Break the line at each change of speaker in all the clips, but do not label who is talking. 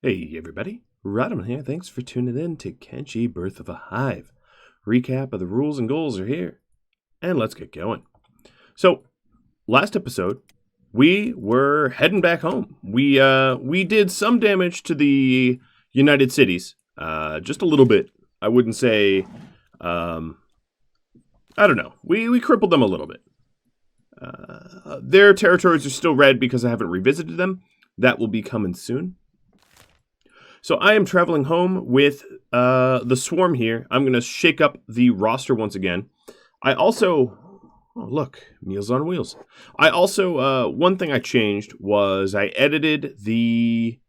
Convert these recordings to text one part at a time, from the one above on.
Hey everybody, Rodman here. Thanks for tuning in to Kenshi Birth of a Hive. Recap of the rules and goals are here, and let's get going. So, last episode, we were heading back home. We did some damage to the United Cities, just a little bit. I wouldn't say, I don't know. We crippled them a little bit. Their territories are still red because I haven't revisited them. That will be coming soon. So I am traveling home with the swarm here. I'm going to shake up the roster once again. I also... Oh, look. Meals on Wheels. I also... one thing I changed was I edited the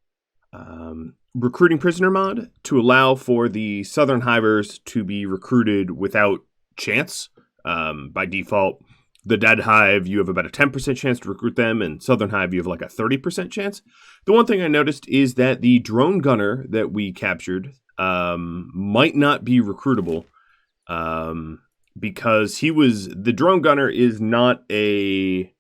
recruiting prisoner mod to allow for the southern hivers to be recruited without chance. By default, the Deadhive, you have about a 10% chance to recruit them, and Southern Hive, you have like a 30% chance. The one thing I noticed is that the drone gunner that we captured might not be recruitable because the drone gunner is not a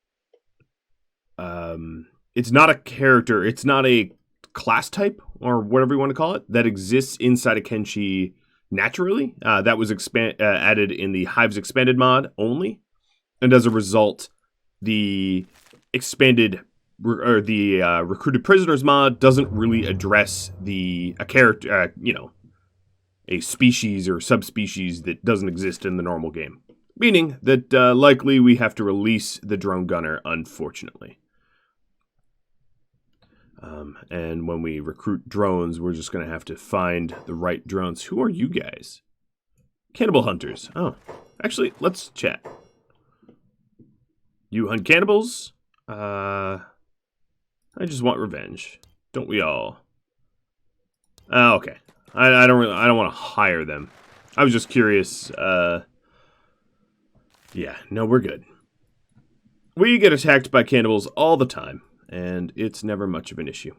it's not a character, it's not a class type or whatever you want to call it that exists inside of Kenshi naturally. That was added in the Hives expanded mod only. And as a result, the expanded or the recruited prisoners mod doesn't really address a character, a species or subspecies that doesn't exist in the normal game. Meaning that likely we have to release the drone gunner, unfortunately. And when we recruit drones, we're just going to have to find the right drones. Who are you guys? Cannibal hunters. Oh, actually, let's chat. You hunt cannibals? I just want revenge. Don't we all? Okay. I don't want to hire them. I was just curious. Yeah, no, we're good. We get attacked by cannibals all the time, and it's never much of an issue.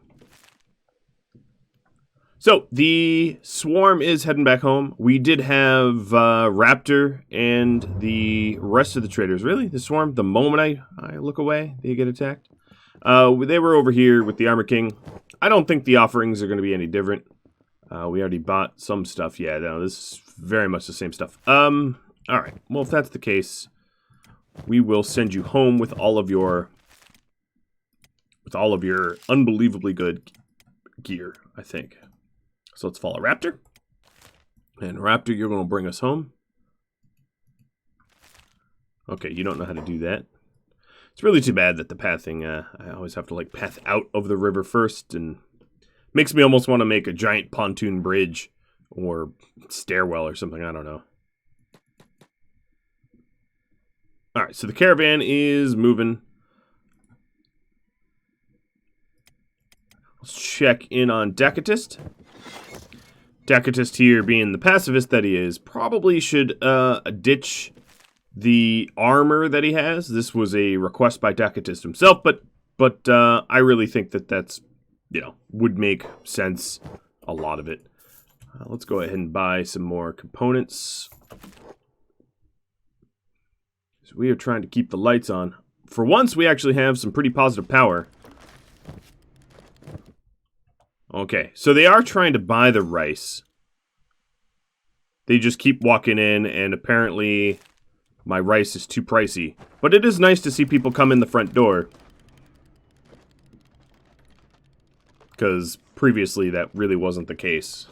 So, the swarm is heading back home. We did have Raptor and the rest of the traders. Really? The swarm? The moment I look away, they get attacked? They were over here with the Armor King. I don't think the offerings are going to be any different. We already bought some stuff. Yeah, no, this is very much the same stuff. Alright. Well, if that's the case, we will send you home with all of your unbelievably good gear, I think. So let's follow Raptor. And Raptor, you're going to bring us home. Okay, you don't know how to do that. It's really too bad that the pathing, I always have to like path out of the river first, and makes me almost want to make a giant pontoon bridge or stairwell or something, I don't know. Alright, so the caravan is moving. Let's check in on Decatist. Decatist here, being the pacifist that he is, probably should ditch the armor that he has. This was a request by Decatist himself, but I really think that that's, would make sense, a lot of it. Let's go ahead and buy some more components. So we are trying to keep the lights on. For once, we actually have some pretty positive power. Okay, so they are trying to buy the rice. They just keep walking in, and apparently my rice is too pricey. But it is nice to see people come in the front door. Because previously that really wasn't the case.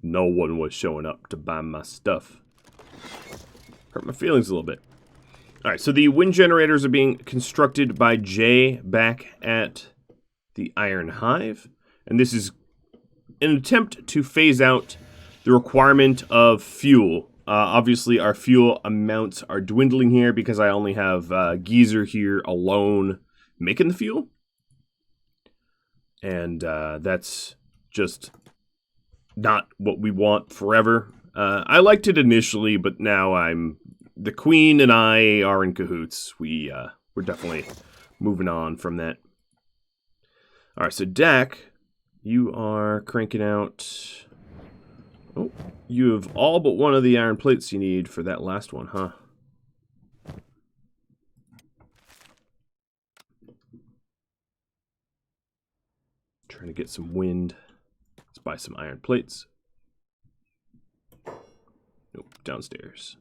No one was showing up to buy my stuff. Hurt my feelings a little bit. Alright, so the wind generators are being constructed by Jay back at the Iron Hive. And this is an attempt to phase out the requirement of fuel. Obviously, our fuel amounts are dwindling here because I only have Geezer here alone making the fuel. And that's just not what we want forever. I liked it initially, but now the Queen and I are in cahoots. We're definitely moving on from that. All right, so Dak, you are cranking out... Oh, you have all but one of the iron plates you need for that last one, huh? Trying to get some wind. Let's buy some iron plates. Nope, downstairs.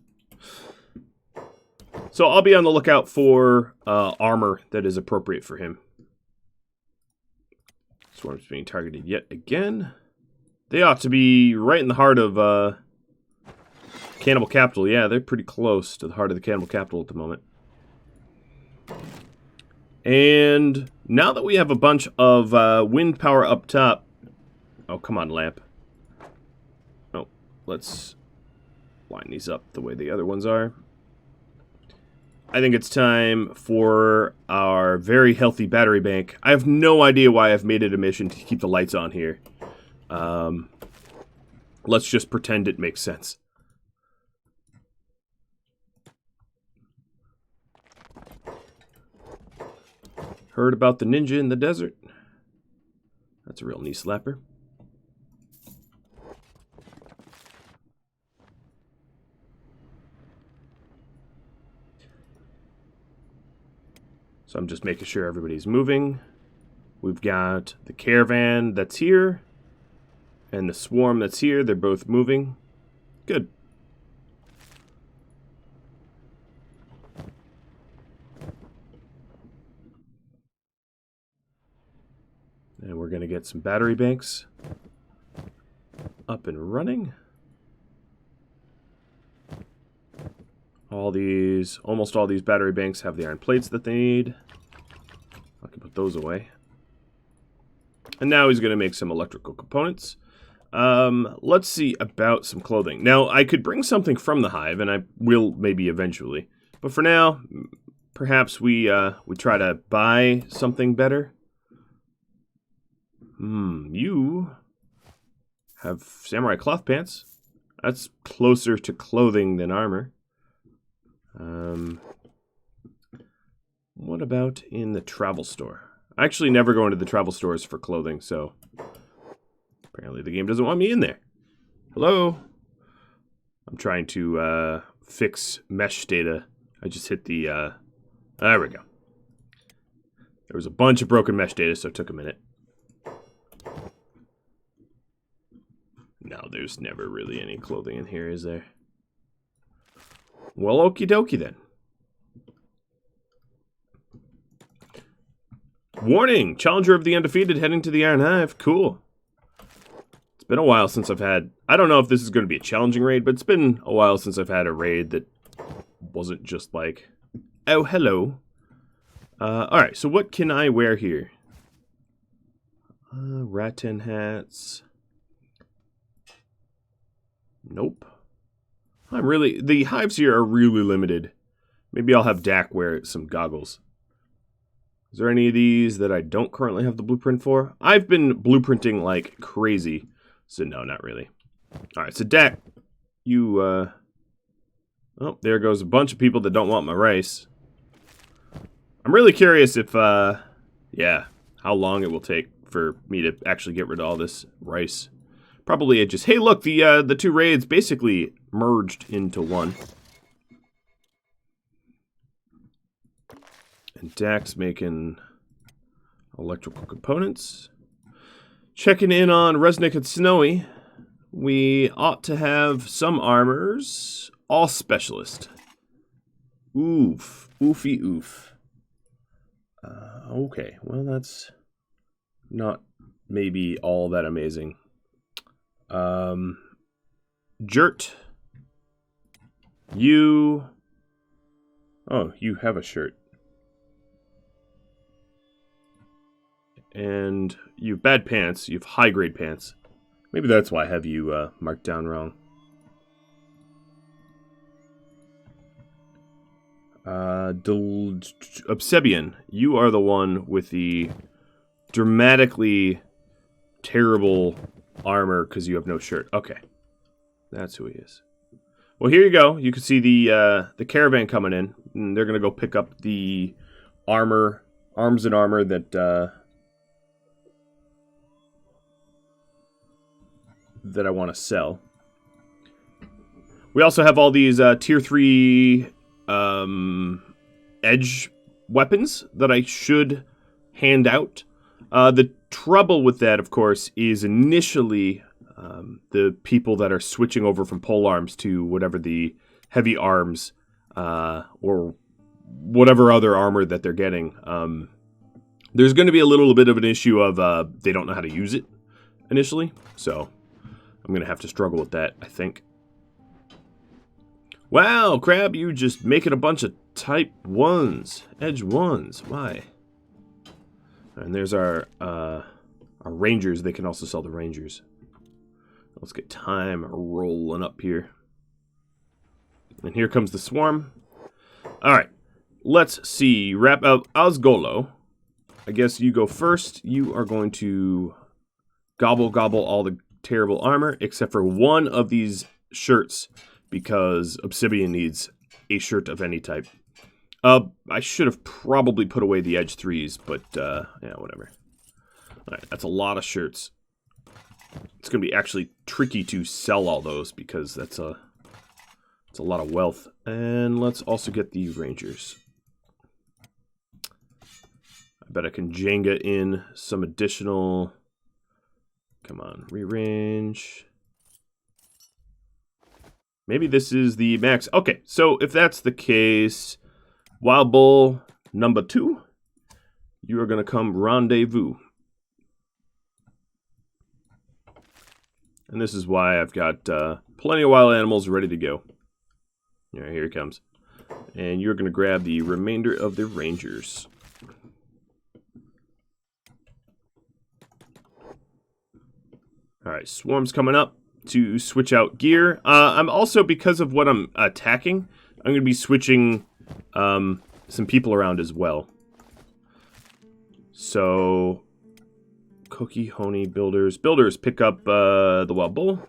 So I'll be on the lookout for armor that is appropriate for him. Swarm's being targeted yet again. They ought to be right in the heart of Cannibal Capital. Yeah, they're pretty close to the heart of the Cannibal Capital at the moment. And now that we have a bunch of wind power up top... Oh, come on, lamp. Oh, let's line these up the way the other ones are. I think it's time for our very healthy battery bank. I have no idea why I've made it a mission to keep the lights on here. Let's just pretend it makes sense. Heard about the ninja in the desert? That's a real knee slapper. So I'm just making sure everybody's moving. We've got the caravan that's here and the swarm that's here. They're both moving. Good. And we're going to get some battery banks up and running. Almost all these battery banks have the iron plates that they need. I can put those away. And now he's going to make some electrical components. Let's see about some clothing. Now, I could bring something from the hive, and I will maybe eventually. But for now, perhaps we try to buy something better. You have samurai cloth pants. That's closer to clothing than armor. What about in the travel store? I actually never go into the travel stores for clothing, so apparently the game doesn't want me in there. Hello? I'm trying to fix mesh data. I just hit the there we go. There was a bunch of broken mesh data, so it took a minute. No, there's never really any clothing in here, is there? Well, okie dokie then. Warning! Challenger of the Undefeated heading to the Iron Hive. Cool. It's been a while since I've had... I don't know if this is going to be a challenging raid, but it's been a while since I've had a raid that wasn't just like, oh, hello. Alright, so what can I wear here? Rattan hats. Nope. The hives here are really limited. Maybe I'll have Dak wear some goggles. Is there any of these that I don't currently have the blueprint for? I've been blueprinting like crazy. So no, not really. Alright, so Dak, you, oh, there goes a bunch of people that don't want my rice. I'm really curious if, yeah, how long it will take for me to actually get rid of all this rice. Probably it just, hey look, the two raids basically merged into one. And Dak's making electrical components. Checking in on Resnick and Snowy. We ought to have some armors. All specialist. Oof. Oofy oof. Okay, well that's not maybe all that amazing. Jert. You... Oh, you have a shirt. And you have bad pants. You have high-grade pants. Maybe that's why I have you marked down wrong. Obsebian, you are the one with the dramatically terrible armor because you have no shirt. Okay. That's who he is. Well, here you go. You can see the caravan coming in. And they're going to go pick up the arms and armor that... that I want to sell. We also have all these tier 3 edge weapons that I should hand out. The trouble with that, of course, is initially the people that are switching over from pole arms to whatever the heavy arms or whatever other armor that they're getting. There's going to be a little bit of an issue of they don't know how to use it initially, so I'm going to have to struggle with that, I think. Wow, Crab, you just making a bunch of type 1s, edge 1s. Why? And there's our rangers. They can also sell the rangers. Let's get time rolling up here. And here comes the swarm. All right, let's see. Wrap up Osgolo. I guess you go first. You are going to gobble all the terrible armor, except for one of these shirts, because Obsidian needs a shirt of any type. I should have probably put away the edge 3s, but yeah, whatever. Alright, that's a lot of shirts. It's going to be actually tricky to sell all those, because it's a lot of wealth. And let's also get the rangers. I bet I can Jenga in some additional... Come on, rearrange. Maybe this is the max. Okay, so if that's the case, Wild Bull number 2, you are going to come rendezvous. And this is why I've got plenty of wild animals ready to go. All right, here he comes. And you're going to grab the remainder of the rangers. All right, swarm's coming up to switch out gear. I'm also, because of what I'm attacking, I'm going to be switching some people around as well. So, Cookie, Honey, Builders. Builders, pick up the Wild Bull.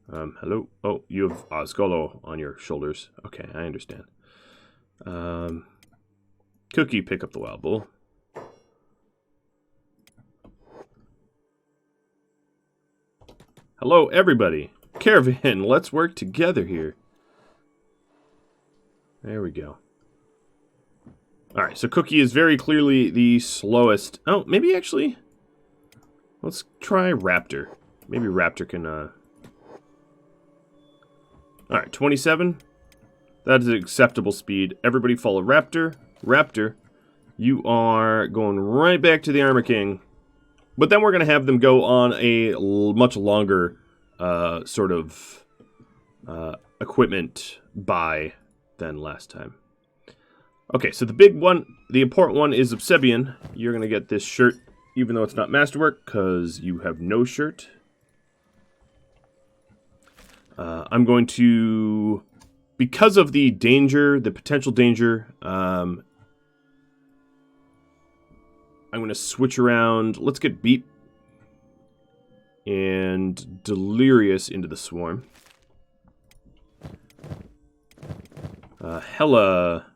Hello? Oh, you have Osgolo on your shoulders. Okay, I understand. Cookie, pick up the Wild Bull. Hello, everybody. Caravan, let's work together here. There we go. Alright, so Cookie is very clearly the slowest. Oh, maybe actually... Let's try Raptor. Maybe Raptor can, Alright, 27. That is an acceptable speed. Everybody follow Raptor. Raptor, you are going right back to the Armor King. But then we're going to have them go on a much longer sort of equipment buy than last time. Okay, so the big one, the important one is Obsidian. You're going to get this shirt, even though it's not masterwork, because you have no shirt. I'm going to, because of the danger, the potential danger, I'm going to switch around. Let's get Beep and Delirious into the swarm. Hella.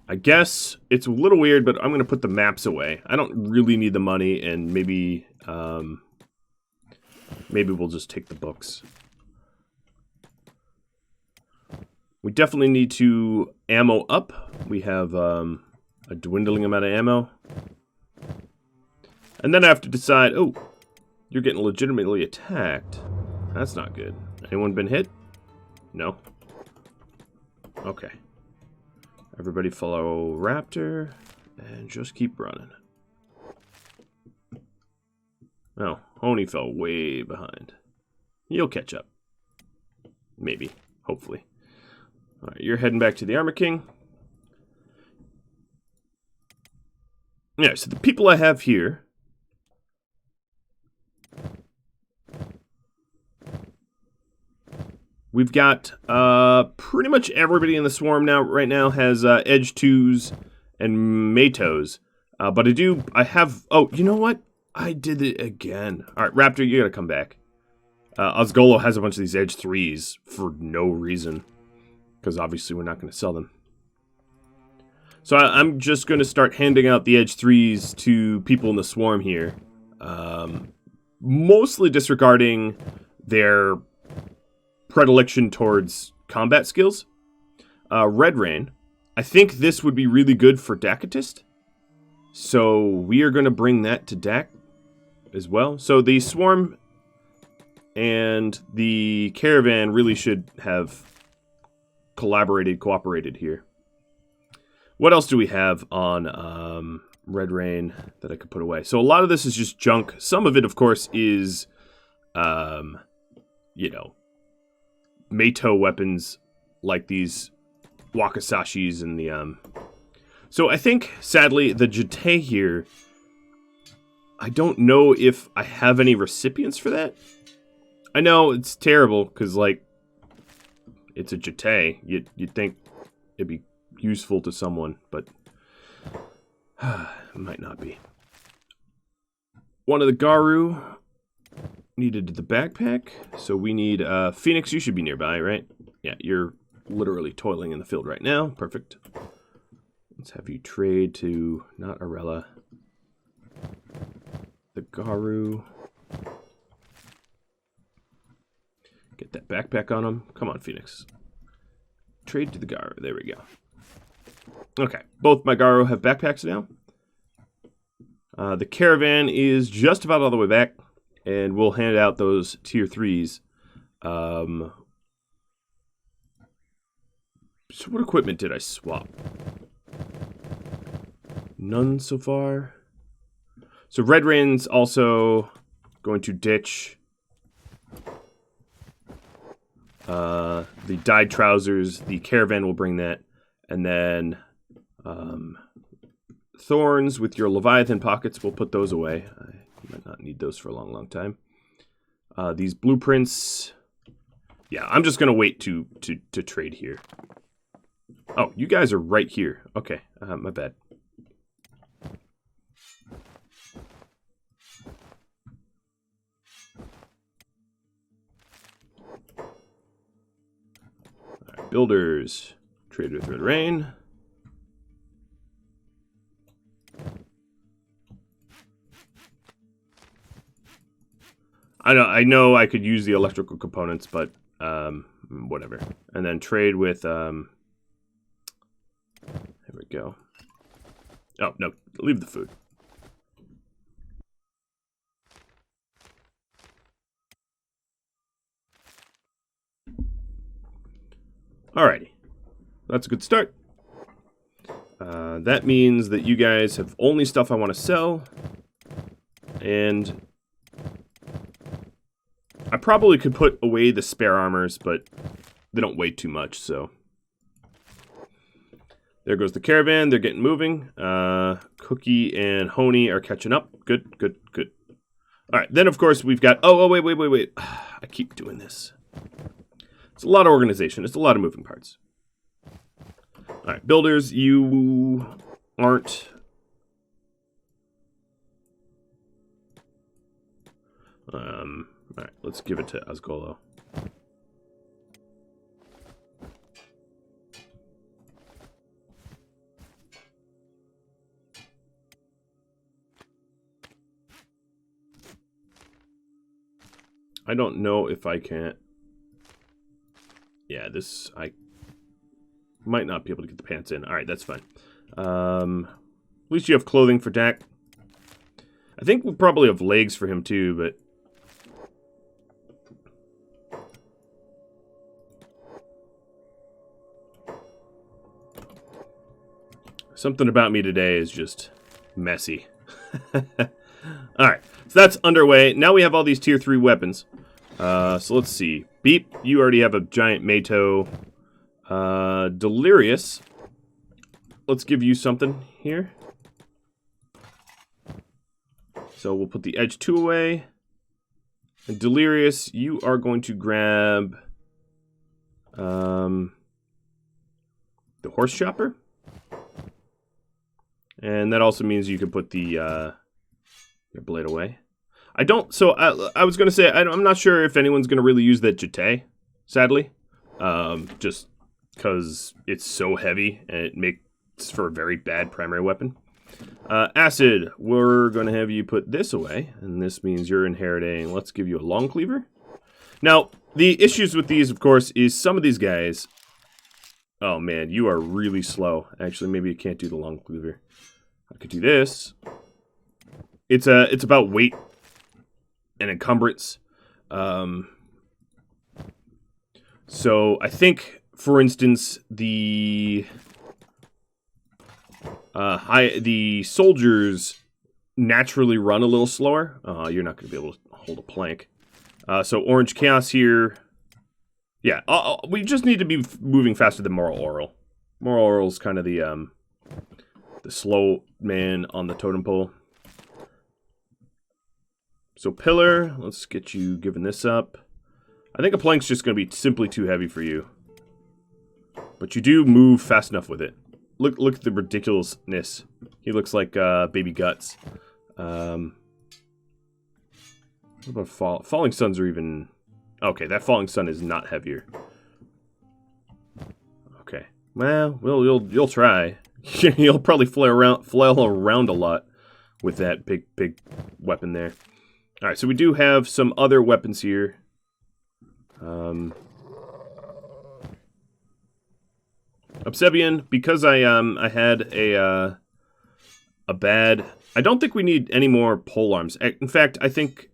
I guess it's a little weird, but I'm going to put the maps away. I don't really need the money, and maybe maybe we'll just take the books. We definitely need to ammo up. We have a dwindling amount of ammo. And then I have to decide, oh, you're getting legitimately attacked. That's not good. Anyone been hit? No. Okay. Everybody follow Raptor and just keep running. Oh, Honey fell way behind. You'll catch up. Maybe. Hopefully. Alright, you're heading back to the Armor King. Yeah, so the people I have here... We've got pretty much everybody in the swarm now. Right now has Edge 2s and Matos. But I have... Oh, you know what? I did it again. Alright, Raptor, you gotta come back. Osgolo has a bunch of these Edge 3s for no reason. Because obviously we're not going to sell them. So I'm just going to start handing out the Edge 3s to people in the swarm here. Mostly disregarding their predilection towards combat skills. Red Rain, I think this would be really good for Dakotist. So we are going to bring that to Dak as well. So the Swarm and the Caravan really should have cooperated here. What else do we have on Red Rain that I could put away? So a lot of this is just junk. Some of it, of course, is, you know, Meito weapons like these Wakasashis and the... So I think, sadly, the Jite here, I don't know if I have any recipients for that. I know it's terrible, because, like, it's a Jite. You'd think it'd be useful to someone, but it might not be. One of the Garu needed the backpack, so we need... Phoenix, you should be nearby, right? Yeah, you're literally toiling in the field right now. Perfect. Let's have you trade to, not Arella, the Garu. Get that backpack on him. Come on, Phoenix. Trade to the Garu. There we go. Okay, both my Garu have backpacks now. The Caravan is just about all the way back, and we'll hand out those tier 3s. So what equipment did I swap? None so far. So Red Rain's also going to ditch the dyed trousers. The Caravan will bring that. And then Thorns with your Leviathan pockets, we'll put those away. I might not need those for a long, long time. These blueprints. Yeah, I'm just going to wait to trade here. Oh, you guys are right here. Okay, my bad. Alright, builders. Trade with Red Rain. I know I could use the electrical components, but whatever. And then trade with there we go. Oh, no, leave the food. Alrighty. That's a good start. That means that you guys have only stuff I want to sell. And I probably could put away the spare armors, but they don't weigh too much, so. There goes the Caravan. They're getting moving. Cookie and Honey are catching up. Good, good, good. All right, then, of course, we've got... Oh, wait. I keep doing this. It's a lot of organization. It's a lot of moving parts. All right, builders, you aren't... All right, let's give it to Asgolo. I don't know if I can... Yeah, this... I might not be able to get the pants in. Alright, that's fine. At least you have clothing for Dak. I think we'll probably have legs for him too, but... Something about me today is just messy. Alright, so that's underway. Now we have all these tier 3 weapons. So let's see. Beep, you already have a giant Meito. Delirious. Let's give you something here. So we'll put the Edge 2 away. And Delirious, you are going to grab the Horse Chopper. And that also means you can put the your blade away. I don't... So, I was going to say, I'm not sure if anyone's going to really use that Jite, sadly. Just because it's so heavy, and it makes for a very bad primary weapon. Acid, we're going to have you put this away, and this means you're inheriting... Let's give you a long cleaver. Now, the issues with these, of course, is some of these guys Oh man, you are really slow. Actually, maybe you can't do the long cleaver. I could do this. It's about weight and encumbrance. So I think, for instance, the soldiers naturally run a little slower. You're not going to be able to hold a plank. So Orange Chaos here. Yeah, we just need to be moving faster than Moral Oral. Moral Oral is kind of the slow man on the totem pole. So Pillar, let's get you giving this up. I think a plank's just going to be simply too heavy for you. But you do move fast enough with it. Look at the ridiculousness. He looks like baby guts. What about falling suns are even... Okay, that falling sun is not heavier. Okay. Well, you'll try. You'll probably flail around a lot with that big weapon there. All right, so we do have some other weapons here. Obsidian, because I had a bad... I don't think we need any more pole arms. In fact, I think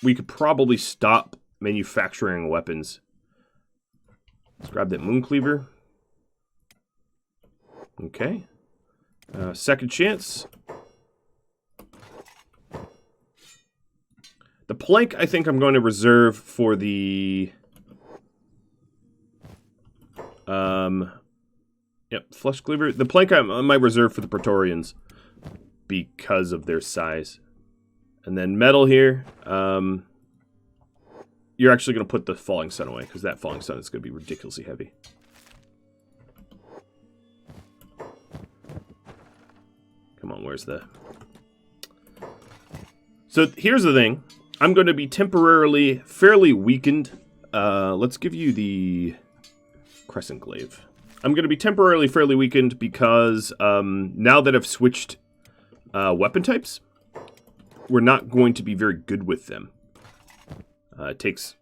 we could probably stop manufacturing weapons. Let's grab that moon cleaver. Okay. Second chance. The plank, I think I'm going to reserve for the... Yep, flesh cleaver. The plank I might reserve for the Praetorians because of their size. And then metal here. You're actually going to put the falling sun away because that falling sun is going to be ridiculously heavy. Come on, where's the... So here's the thing. I'm going to be temporarily fairly weakened. Let's give you the Crescent Glaive. I'm going to be temporarily fairly weakened because now that I've switched weapon types, we're not going to be very good with them. It takes...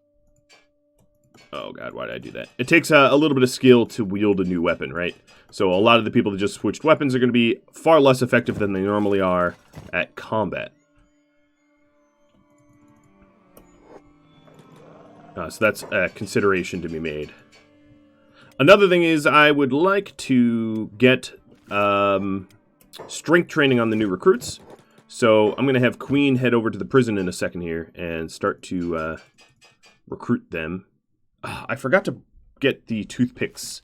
Oh god, why did I do that? It takes a little bit of skill to wield a new weapon, right? So a lot of the people that just switched weapons are going to be far less effective than they normally are at combat. So that's a consideration to be made. Another thing is I would like to get strength training on the new recruits. So I'm going to have Queen head over to the prison in a second here and start to recruit them. I forgot to get the toothpicks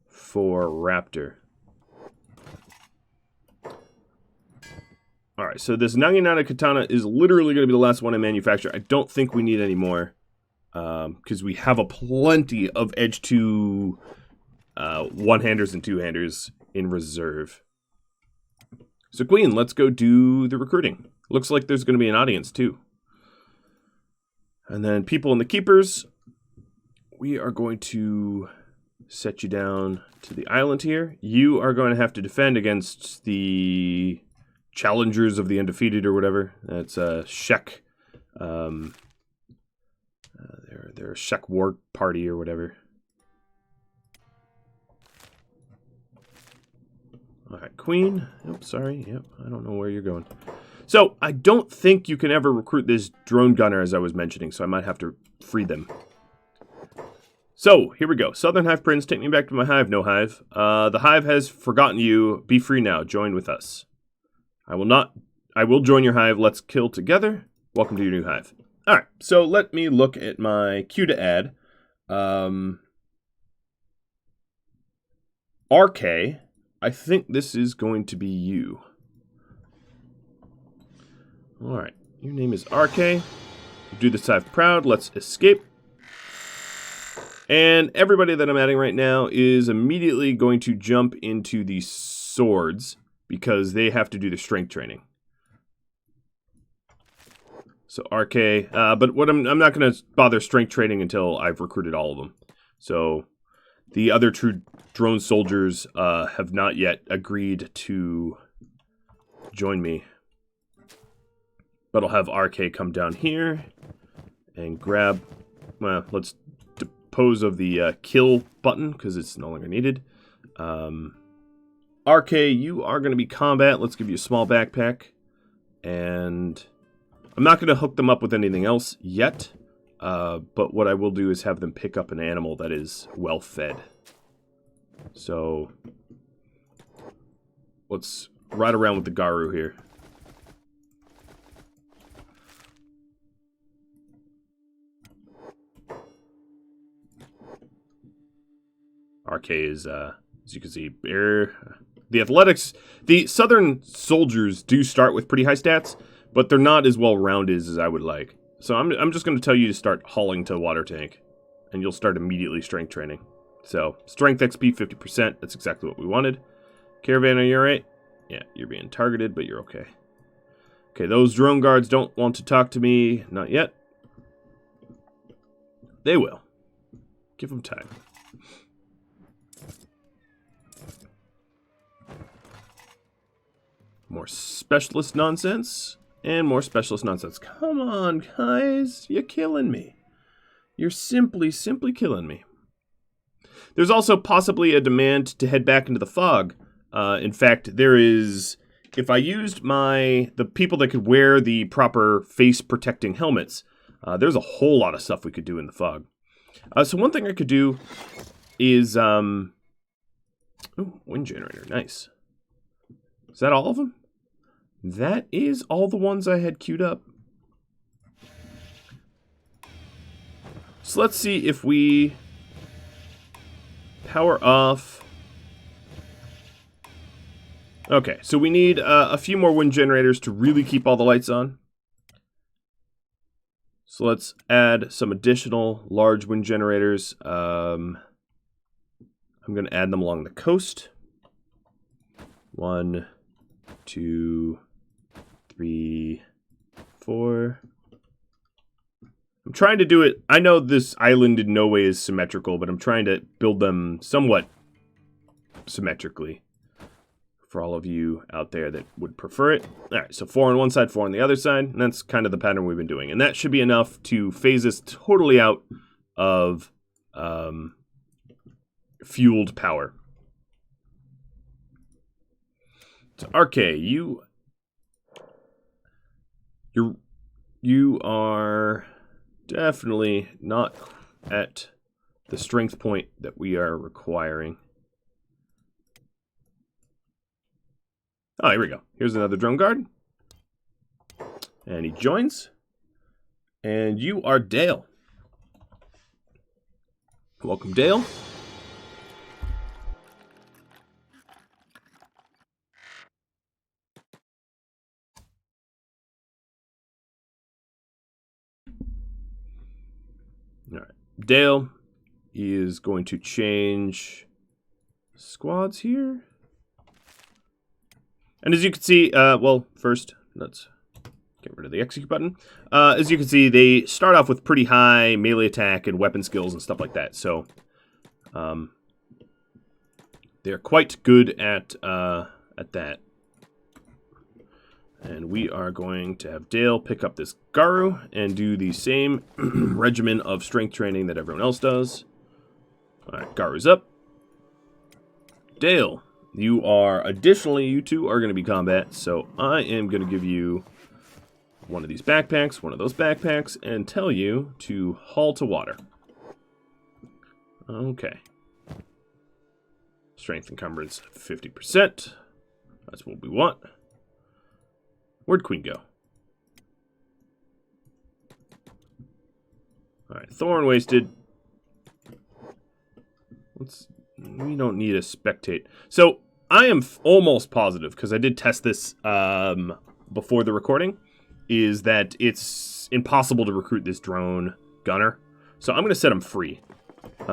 for Raptor. Alright, so this Naginata Katana is literally going to be the last one I manufacture. I don't think we need any more. Because we have a plenty of Edge 2 one-handers and two-handers in reserve. So Queen, let's go do the recruiting. Looks like there's going to be an audience too. And then people in the keepers, we are going to set you down to the island here. You are going to have to defend against the challengers of the undefeated or whatever. That's Shek. They're a Shek war party or whatever. Alright, Queen. Oops, sorry. Yep, I don't know where you're going. So, I don't think you can ever recruit this drone gunner, as I was mentioning, so I might have to free them. So, here we go. Southern Hive Prince, take me back to my hive. No hive. The hive has forgotten you. Be free now. Join with us. I will join your hive. Let's kill together. Welcome to your new hive. Alright, so let me look at my queue to add. RK, I think this is going to be you. Alright, your name is RK. Do this hive proud. Let's escape. And everybody that I'm adding right now is immediately going to jump into the swords because they have to do the strength training. So RK, but what I'm not going to bother strength training until I've recruited all of them. So the other true drone soldiers have not yet agreed to join me. But I'll have RK come down here and grab, well, let's dispose of the kill button because it's no longer needed. RK, you are going to be combat. Let's give you a small backpack. And I'm not going to hook them up with anything else yet. But what I will do is have them pick up an animal that is well fed. So let's ride around with the Garu here. RK is, as you can see, the athletics, the Southern soldiers do start with pretty high stats, but they're not as well-rounded as I would like. So I'm just going to tell you to start hauling to water tank, and you'll start immediately strength training. So, strength XP 50%, that's exactly what we wanted. Caravan, are you alright? Yeah, you're being targeted, but you're okay. Okay, those drone guards don't want to talk to me, not yet. They will. Give them time. More specialist nonsense, and more specialist nonsense. Come on, guys, you're killing me. You're simply killing me. There's also possibly a demand to head back into the fog. In fact, there is, if I used the people that could wear the proper face-protecting helmets, there's a whole lot of stuff we could do in the fog. So one thing I could do is, ooh, wind generator, nice. Is that all of them? That is all the ones I had queued up. So let's see if we power off. Okay, so we need a few more wind generators to really keep all the lights on. So let's add some additional large wind generators. I'm going to add them along the coast. 1, 2, 3, 4. I'm trying to do it. I know this island in no way is symmetrical, but I'm trying to build them somewhat symmetrically for all of you out there that would prefer it. All right, so 4 on one side, 4 on the other side, and that's kind of the pattern we've been doing. And that should be enough to phase us totally out of fueled power. So RK, you are definitely not at the strength point that we are requiring. Oh, here we go. Here's another drone guard. And he joins. And you are Dale. Welcome, Dale. All right. Dale is going to change squads here. And as you can see, well, first, let's get rid of the execute button. As you can see, they start off with pretty high melee attack and weapon skills and stuff like that. So, they're quite good at that. And we are going to have Dale pick up this Garu and do the same regimen of strength training that everyone else does. All right, Garu's up. Dale, you two are going to be combat, so I am going to give you one of these backpacks, one of those backpacks, and tell you to haul to water. Okay. Strength encumbrance 50%. That's what we want. Where'd Queen go? Alright, Thorn wasted. We don't need a spectate. So, I am almost positive, because I did test this before the recording, is that it's impossible to recruit this drone gunner. So I'm going to set him free. He's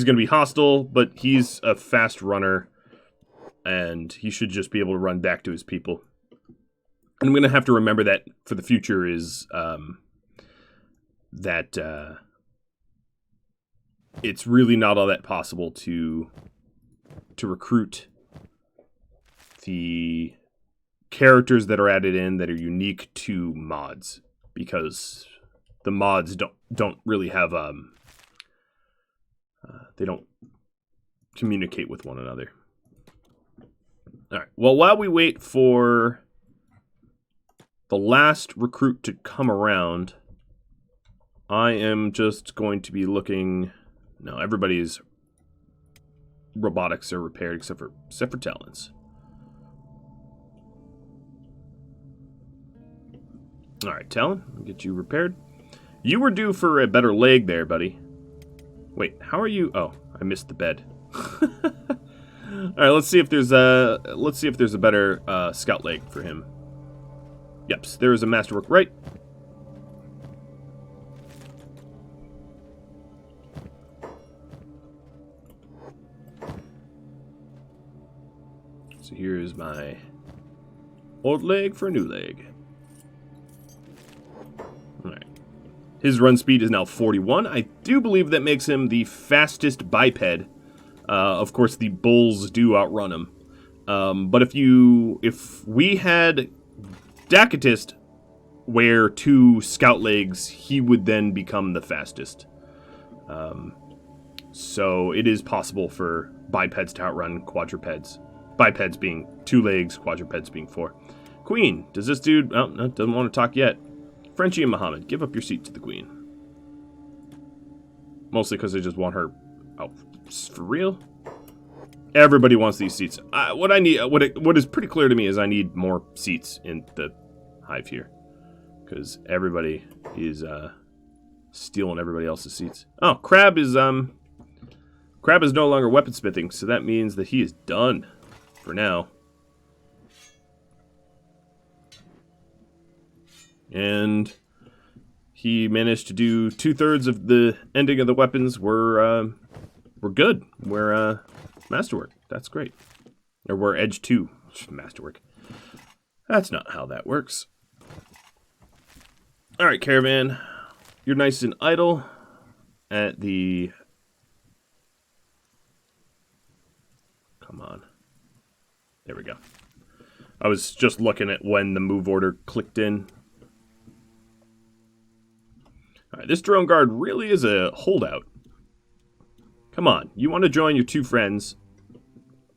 going to be hostile, but he's a fast runner, and he should just be able to run back to his people. And I'm going to have to remember that for the future is that it's really not all that possible to recruit the characters that are added in that are unique to mods, because the mods don't really have They don't communicate with one another. All right. Well, while we wait for the last recruit to come around, I am just going to be looking. No, everybody's robotics are repaired except for Talon's. All right, Talon, I'll get you repaired. You were due for a better leg there, buddy. Wait, how are you? Oh, I missed the bed. All right, let's see if there's a better scout leg for him. Yep, so there is a masterwork right. So here is my old leg for a new leg. Alright. His run speed is now 41. I do believe that makes him the fastest biped. Of course, the bulls do outrun him. But if we had Dacatist wear 2 scout legs, he would then become the fastest. So it is possible for bipeds to outrun quadrupeds. Bipeds being 2 legs, quadrupeds being 4. Queen, does this dude... Oh, no, doesn't want to talk yet. Frenchie and Muhammad, give up your seat to the Queen. Mostly because they just want her... Oh, for real? Everybody wants these seats. What is pretty clear to me is I need more seats in the hive here. Because everybody is stealing everybody else's seats. Oh, Crab is no longer weaponsmithing, so that means that he is done. For now. And he managed to do 2/3 of the ending of the weapons. We're good. We're masterwork. That's great. Or we're edge 2 masterwork. That's not how that works. All right, caravan. You're nice and idle at the... Come on. There we go. I was just looking at when the move order clicked in. Alright, this drone guard really is a holdout. Come on, you want to join your 2 friends.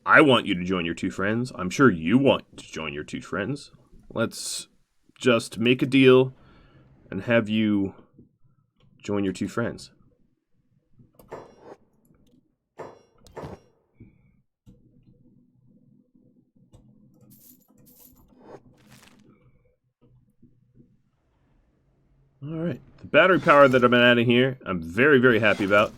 I want you to join your 2 friends. I'm sure you want to join your 2 friends. Let's just make a deal and have you join your 2 friends. Alright, the battery power that I've been adding here, I'm very, very happy about.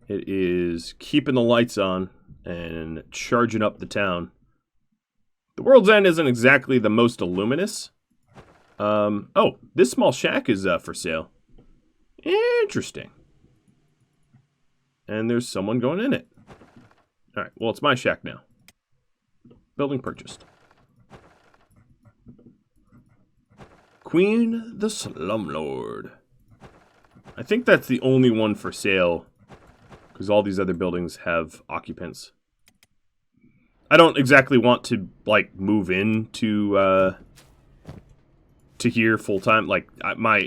It is keeping the lights on and charging up the town. The World's End isn't exactly the most luminous. Oh, this small shack is for sale. Interesting. And there's someone going in it. Alright, well, it's my shack now. Building purchased. Queen the Slumlord. I think that's the only one for sale, because all these other buildings have occupants. I don't exactly want to, like, move in to here full time. Like,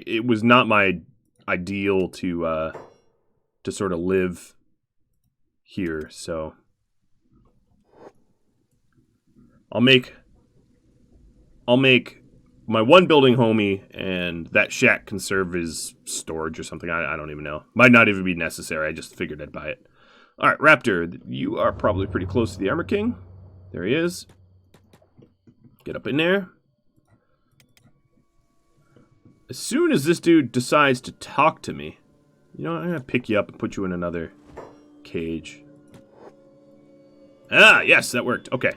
it was not my ideal to sort of live here, so I'll make my 1 building homey, and that shack can serve as storage or something. I don't even know. Might not even be necessary. I just figured I'd buy it. All right, Raptor, you are probably pretty close to the Armor King. There he is. Get up in there. As soon as this dude decides to talk to me, you know what? I'm going to pick you up and put you in another cage. Ah, yes, that worked. Okay.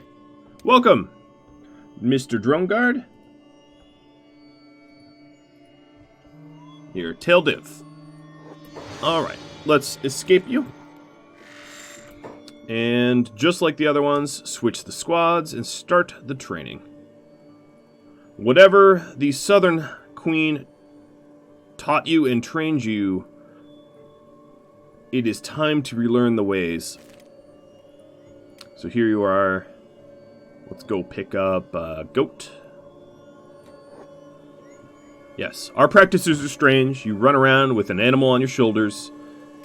Welcome, Mr. Drone Guard. Here, tail div. Alright, let's escape you. And just like the other ones, switch the squads and start the training. Whatever the Southern Queen taught you and trained you, it is time to relearn the ways. So here you are. Let's go pick up Goat. Yes, our practices are strange. You run around with an animal on your shoulders,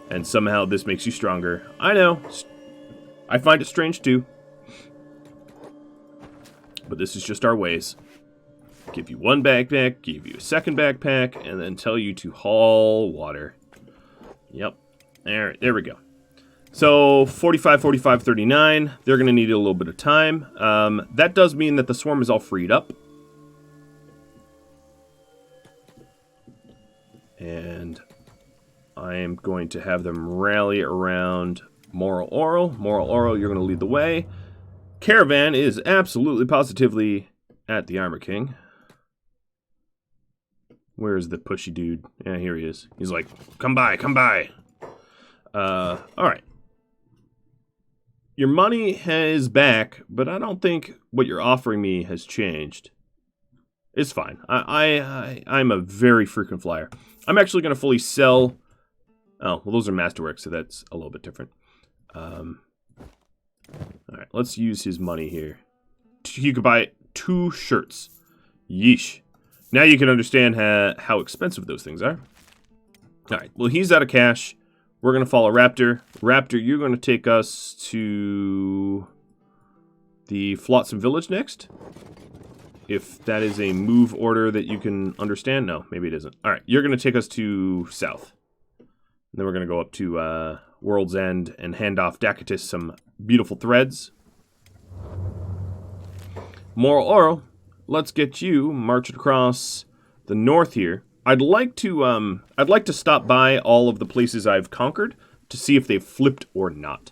And somehow this makes you stronger. I know. I find it strange too. But this is just our ways. Give you one backpack, give you a second backpack, and then tell you to haul water. Yep. There we go. So, 45, 45, 39. They're going to need a little bit of time. That does mean that the swarm is all freed up. And I am going to have them rally around Moral Oral. Moral Oral, you're going to lead the way. Caravan is absolutely positively at the Armor King. Where's the pushy dude? Yeah, here he is. He's like, come by, come by. Alright. Your money is back, but I don't think what you're offering me has changed. It's fine. I'm a very frequent flyer. I'm actually going to fully sell... Oh, well, those are Masterworks, so that's a little bit different. Alright, let's use his money here. You could buy 2 shirts. Yeesh. Now you can understand how expensive those things are. Alright, well, he's out of cash. We're going to follow Raptor. Raptor, you're going to take us to the Flotsam Village next. If that is a move order that you can understand. No, maybe it isn't. Alright, you're going to take us to south. And then we're going to go up to World's End and hand off Dacatus some beautiful threads. Moral Oral, let's get you marching across the north here. I'd like to stop by all of the places I've conquered to see if they've flipped or not.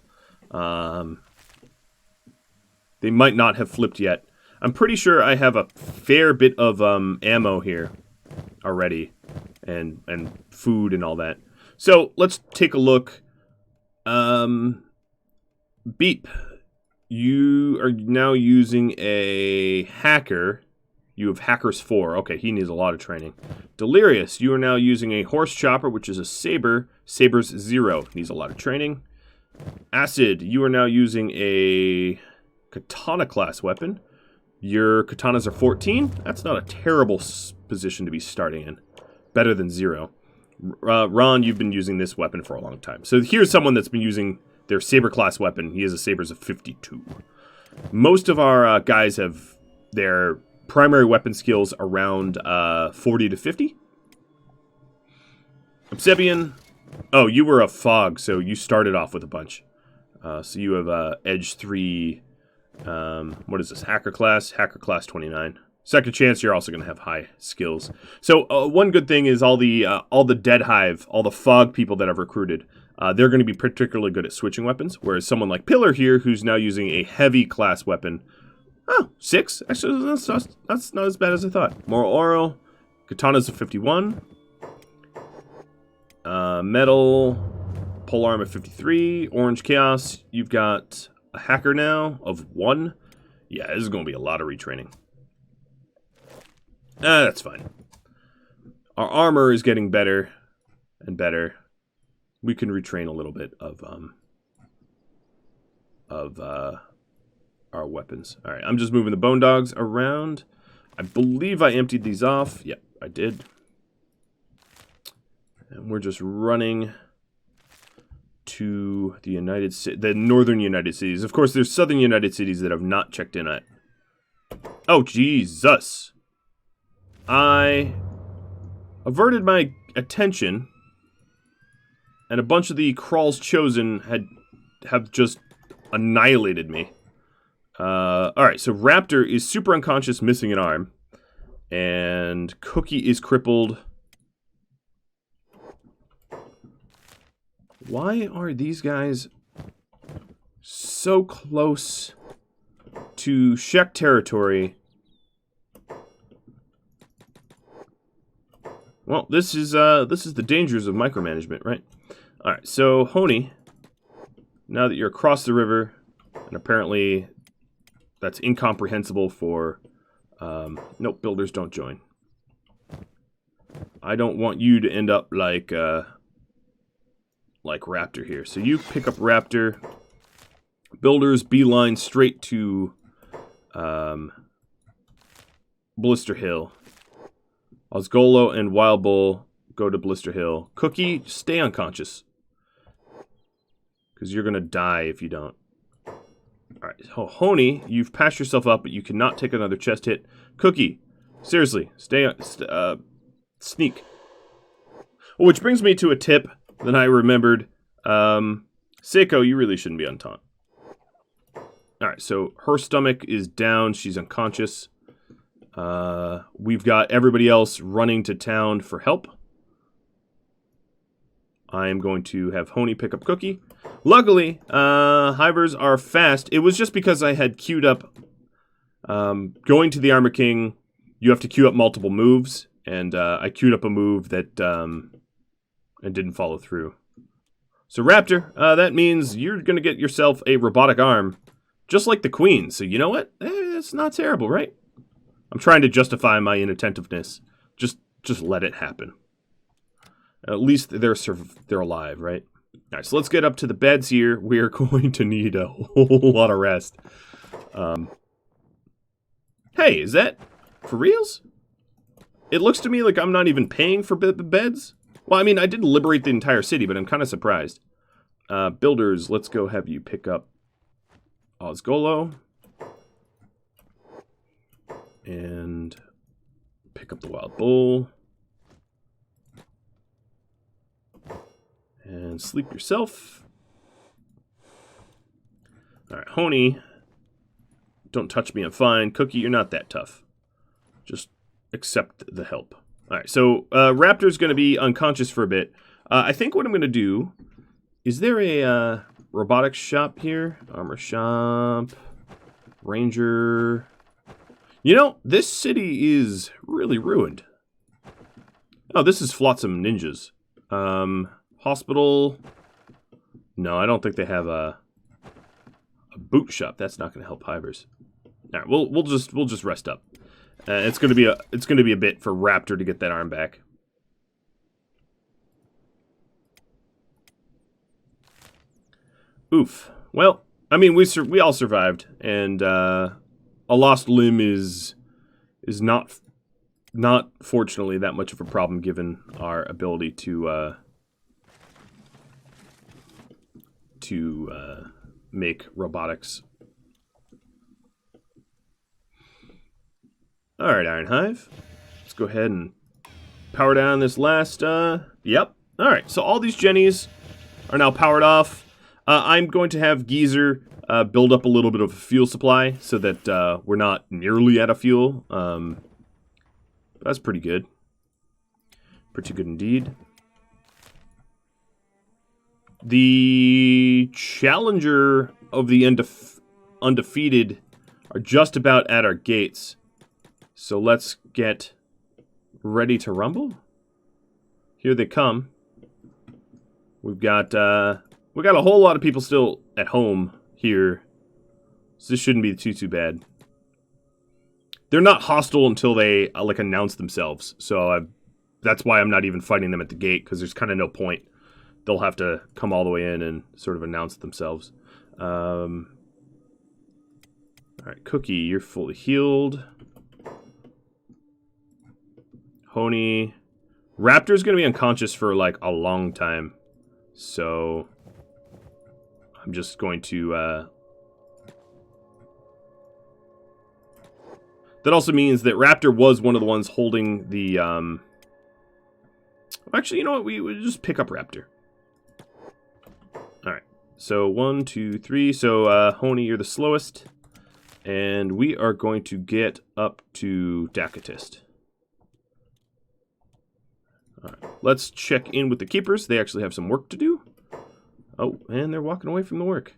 They might not have flipped yet. I'm pretty sure I have a fair bit of ammo here already, and food and all that. So let's take a look. Beep, you are now using a hacker. You have Hackers 4. Okay, he needs a lot of training. Delirious, you are now using a Horse Chopper, which is a Saber. Saber's 0. Needs a lot of training. Acid, you are now using a Katana class weapon. Your Katanas are 14. That's not a terrible position to be starting in. Better than 0. Ron, you've been using this weapon for a long time. So here's someone that's been using their Saber class weapon. He has a Sabers of 52. Most of our guys have their primary weapon skills around 40 to 50. Obsidian. Oh, you were a Fog, so you started off with a bunch. So you have Edge 3. What is this? Hacker class 29. Second chance, you're also going to have high skills. So one good thing is all the Deadhive, all the Fog people that I've recruited, they're going to be particularly good at switching weapons. Whereas someone like Pillar here, who's now using a heavy class weapon. Oh, 6? Actually, that's not as bad as I thought. Moral Oral. Katana's of 51. Metal. Polearm of 53. Orange Chaos. You've got a Hacker now of 1. Yeah, this is going to be a lot of retraining. That's fine. Our armor is getting better and better. We can retrain a little bit of our weapons. All right, I'm just moving the Bone Dogs around. I believe I emptied these off. Yep, I did. And we're just running to the northern United Cities. Of course, there's southern United Cities that I've not checked in at. Oh, Jesus. I averted my attention, and a bunch of the Crawls Chosen have just annihilated me. Alright, so Raptor is super unconscious, missing an arm. And Cookie is crippled. Why are these guys so close to Shek territory? Well, this is the dangers of micromanagement, right? Alright, so Honey, now that you're across the river, and apparently that's incomprehensible for... nope, builders don't join. I don't want you to end up like Raptor here. So you pick up Raptor. Builders beeline straight to Blister Hill. Osgolo and Wild Bull go to Blister Hill. Cookie, stay unconscious. Because you're going to die if you don't. Alright, so Honey, you've passed yourself up, but you cannot take another chest hit. Cookie, seriously, sneak. Which brings me to a tip that I remembered. Seiko, you really shouldn't be on taunt. Alright, so her stomach is down. She's unconscious. We've got everybody else running to town for help. I am going to have Honey pick up Cookie. Luckily, hivers are fast. It was just because I had queued up... going to the Armor King, you have to queue up multiple moves. And I queued up a move that and didn't follow through. So Raptor, that means you're going to get yourself a robotic arm. Just like the Queen. So you know what? It's not terrible, right? I'm trying to justify my inattentiveness. Just let it happen. At least they're alive, right? All right, so let's get up to the beds here. We're going to need a whole lot of rest. Hey, is that for reals? It looks to me like I'm not even paying for beds. Well, I mean, I did liberate the entire city, but I'm kind of surprised. Builders, let's go have you pick up Osgolo. And pick up the Wild Bull. And sleep yourself. Alright, Honey. Don't touch me, I'm fine. Cookie, you're not that tough. Just accept the help. Alright, so Raptor's going to be unconscious for a bit. I think what I'm going to do... Is there a robotics shop here? Armor shop. Ranger. You know, this city is really ruined. Oh, this is Flotsam Ninjas. Hospital. No, I don't think they have a boot shop. That's not going to help hivers. All right, we'll just rest up. It's going to be a bit for Raptor to get that arm back. Oof. Well, I mean, we all survived, and a lost limb is not fortunately that much of a problem given our ability to make robotics. All right, Iron Hive. Let's go ahead and power down this last. Yep. All right. So all these jennies are now powered off. I'm going to have Geezer build up a little bit of a fuel supply so that we're not nearly out of fuel. That's pretty good. Pretty good indeed. The challenger of the undefeated are just about at our gates. So let's get ready to rumble. Here they come. We got a whole lot of people still at home here. So this shouldn't be too bad. They're not hostile until they like announce themselves. So that's why I'm not even fighting them at the gate, because there's kind of no point. They'll have to come all the way in and sort of announce themselves. All right, Cookie, you're fully healed. Honey. Raptor's going to be unconscious for like a long time. So I'm just going to... That also means that Raptor was one of the ones holding the... Actually, you know what? We just pick up Raptor. Alright. So 1, 2, 3. So Honey, you're the slowest. And we are going to get up to Dakotist. Alright. Let's check in with the keepers. They actually have some work to do. Oh, and they're walking away from the work.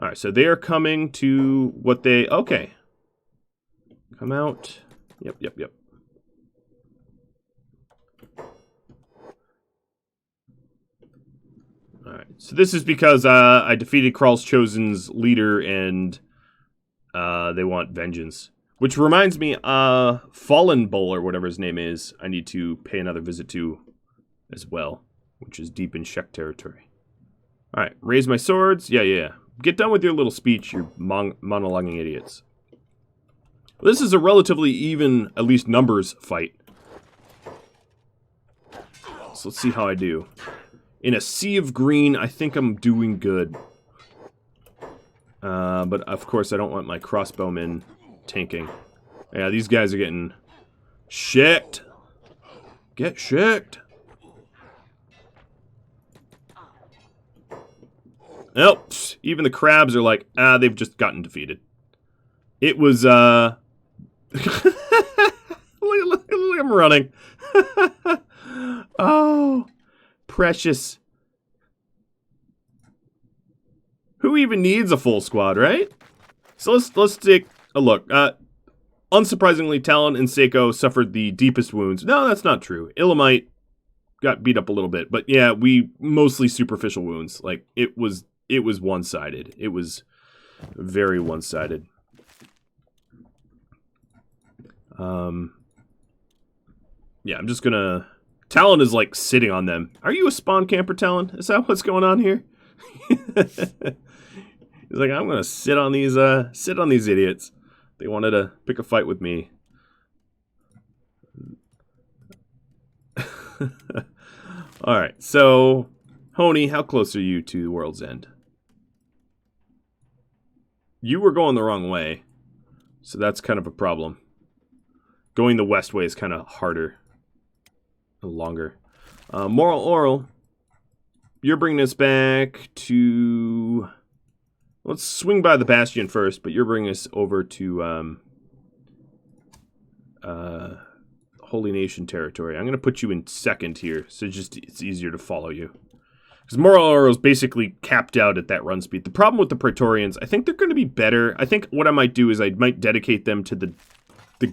Alright, so they are coming to what they... Okay. Come out. Yep. Alright, so this is because I defeated Kral's Chosen's leader and they want vengeance. Which reminds me, Fallen Bull, or whatever his name is, I need to pay another visit to as well, which is deep in Shek territory. Alright, raise my swords. Yeah. Get done with your little speech, you monologuing idiots. This is a relatively even, at least numbers, fight. So let's see how I do. In a sea of green, I think I'm doing good. But of course, I don't want my crossbowmen tanking. Yeah, these guys are getting shicked. Get shicked. Nope. Even the crabs are like, they've just gotten defeated. It was, look at him running. Oh, precious. Who even needs a full squad, right? So let's take a look. Unsurprisingly, Talon and Seiko suffered the deepest wounds. No, that's not true. Illamite got beat up a little bit, but yeah, we mostly superficial wounds. Like it was one-sided. It was very one-sided. Yeah, I'm just gonna... Talon is like sitting on them. Are you a spawn camper, Talon? Is that what's going on here? He's like, I'm gonna sit on these idiots. They wanted to pick a fight with me. Alright, so Honey, how close are you to the world's end? You were going the wrong way, so that's kind of a problem. Going the west way is kind of harder and longer. Moral Oral, you're bringing us back to... Let's swing by the Bastion first, but you're bringing us over to Holy Nation territory. I'm going to put you in second here, so it's easier to follow you. Because Moral Oral is basically capped out at that run speed. The problem with the Praetorians, I think they're going to be better. I think what I might do is I might dedicate them to the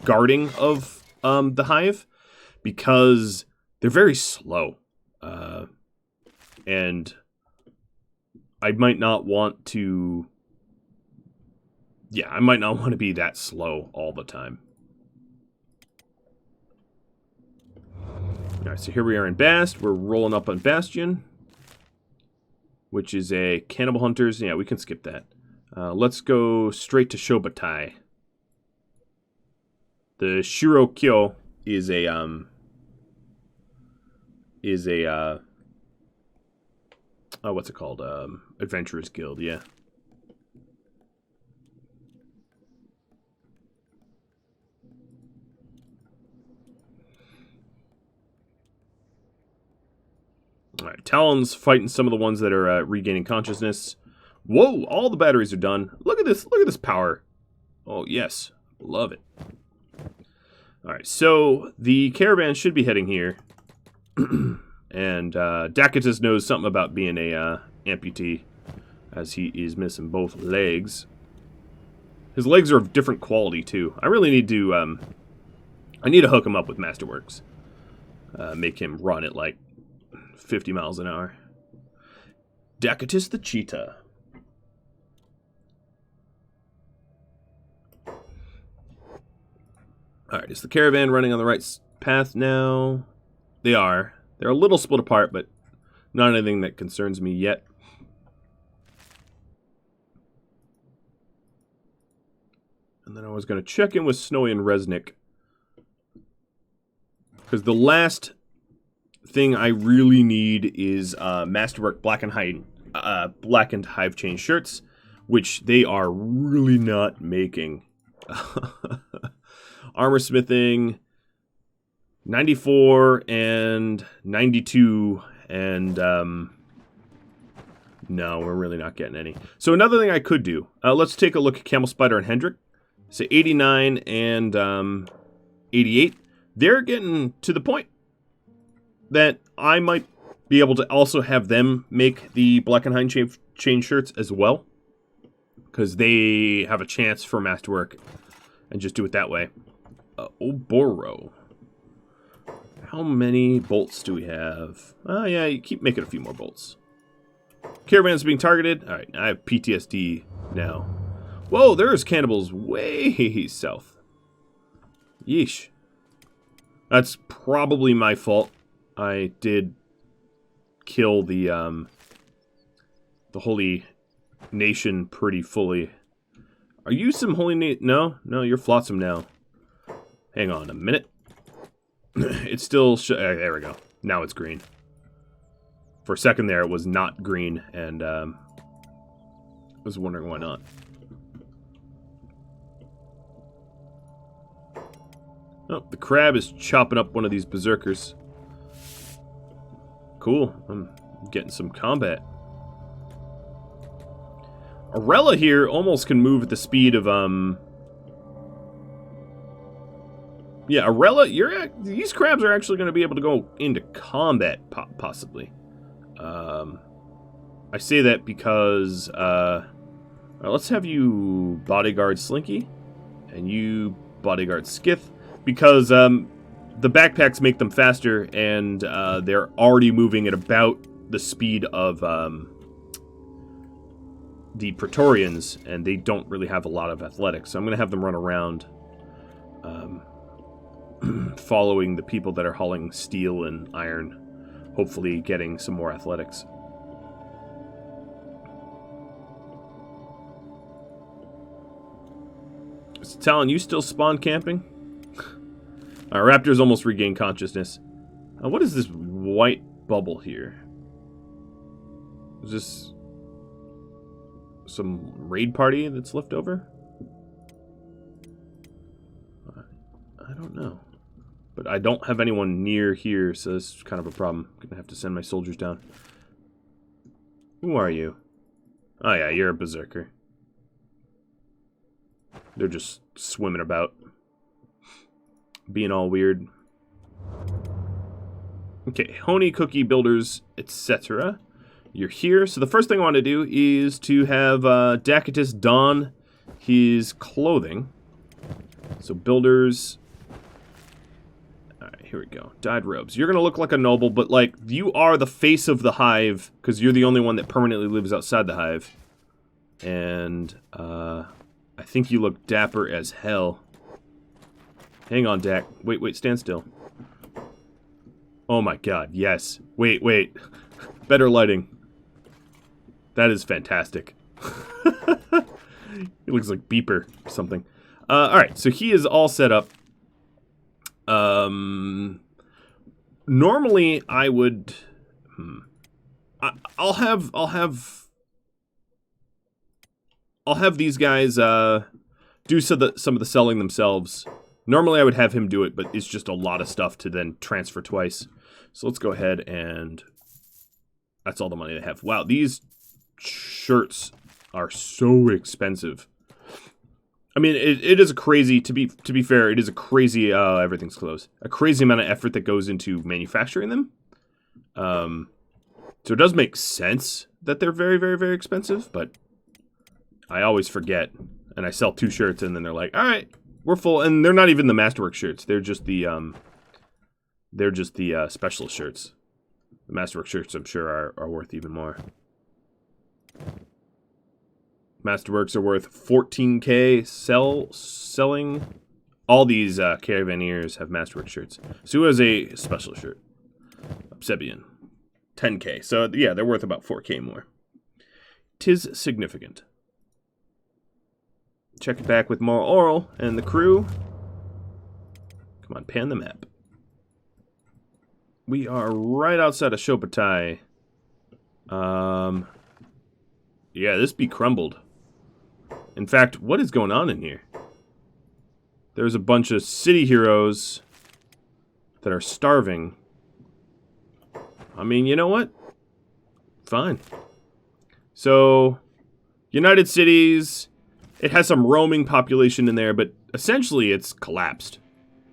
guarding of the Hive, because they're very slow. And I might not want to... Yeah, I might not want to be that slow all the time. Alright, so here we are in Bast. We're rolling up on Bastion, which is a Cannibal Hunters. Yeah, we can skip that. Let's go straight to Shobatai. The Shirokyo is a oh, what's it called? Adventurers Guild, yeah. Alright, Talon's fighting some of the ones that are regaining consciousness. Whoa, all the batteries are done. Look at this power. Oh, yes. Love it. Alright, so the caravan should be heading here. And Dacatus knows something about being a amputee, as he is missing both legs. His legs are of different quality, too. I really need to, I need to hook him up with Masterworks. Make him run at, like, 50 miles an hour. Dacatus the cheetah. Alright, is the caravan running on the right path now? They are. They're a little split apart, but not anything that concerns me yet. And then I was going to check in with Snowy and Resnick, because the last thing I really need is Masterwork blackened Hive chain shirts, which they are really not making. Armor smithing 94 and 92, and no, we're really not getting any. So another thing I could do, let's take a look at Camel Spider and Hendrik. So 89 and 88, they're getting to the point that I might be able to also have them make the Black and Hind chain shirts as well, because they have a chance for Masterwork, and just do it that way. Oboro. How many bolts do we have? Oh, yeah, you keep making a few more bolts. Caravan's being targeted. All right, I have PTSD now. Whoa, there's cannibals way south. Yeesh. That's probably my fault. I did kill the Holy Nation pretty fully. Are you some Holy Nation? No, you're Flotsam now. Hang on a minute. It's still... there we go. Now it's green. For a second there, it was not green, and I was wondering why not. Oh, the crab is chopping up one of these berserkers. Cool. I'm getting some combat. Arella here almost can move at the speed of, yeah, Arella, these crabs are actually going to be able to go into combat, possibly. I say that because, let's have you bodyguard Slinky, and you bodyguard Skith, because, the backpacks make them faster, and, they're already moving at about the speed of, the Praetorians, and they don't really have a lot of athletics, so I'm going to have them run around, following the people that are hauling steel and iron, hopefully getting some more athletics. Is Talon, you still spawn camping? Our raptors almost regained consciousness. What is this white bubble here? Is this some raid party that's left over? I don't know. But I don't have anyone near here, so it's kind of a problem. I'm gonna have to send my soldiers down. Who are you? Oh yeah, you're a berserker. They're just swimming about, being all weird. Okay, honey, cookie, builders, etc. You're here. So the first thing I want to do is to have Dacatus don his clothing. So builders. Alright, here we go. Dyed robes. You're going to look like a noble, but like you are the face of the hive because you're the only one that permanently lives outside the hive. And I think you look dapper as hell. Hang on, Dak. Wait, stand still. Oh my god, yes. Wait. Better lighting. That is fantastic. It looks like Beeper or something. Alright, so he is all set up. Normally I would... I'll have these guys do some of the selling themselves. Normally I would have him do it, but it's just a lot of stuff to then transfer twice. So let's go ahead and... That's all the money they have. Wow, these shirts are so expensive. I mean, it is a crazy, to be fair, it is a crazy, everything's closed. A crazy amount of effort that goes into manufacturing them. So it does make sense that they're very, very, very expensive, but I always forget. And I sell 2 shirts, and then they're like, all right, we're full. And they're not even the Masterwork shirts. They're just the specialist shirts. The Masterwork shirts, I'm sure, are worth even more. Masterworks are worth 14K selling. All these Caravaneers have Masterwork shirts. So who has a special shirt? Obsidian. 10K. So yeah, they're worth about 4K more. 'Tis significant. Check it back with more oral and the crew. Come on, pan the map. We are right outside of Shopatai. Yeah, this be crumbled. In fact, what is going on in here? There's a bunch of city heroes that are starving. I mean, you know what? Fine. So, United Cities, it has some roaming population in there, but essentially it's collapsed,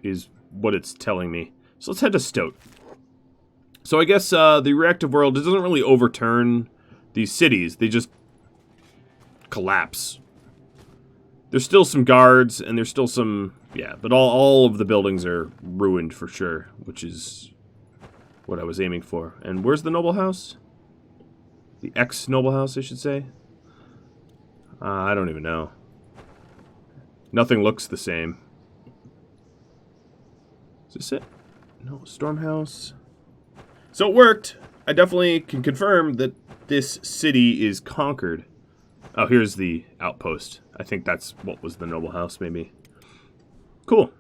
is what it's telling me. So let's head to Stoat. So I guess the reactive world doesn't really overturn these cities. They just collapse. There's still some guards, and there's still some... Yeah, but all of the buildings are ruined for sure, which is what I was aiming for. And where's the noble house? The ex-noble house, I should say. I don't even know. Nothing looks the same. Is this it? No, Stormhouse. So it worked. I definitely can confirm that this city is conquered. Oh, here's the outpost. I think that's what was the noble house, maybe. Cool.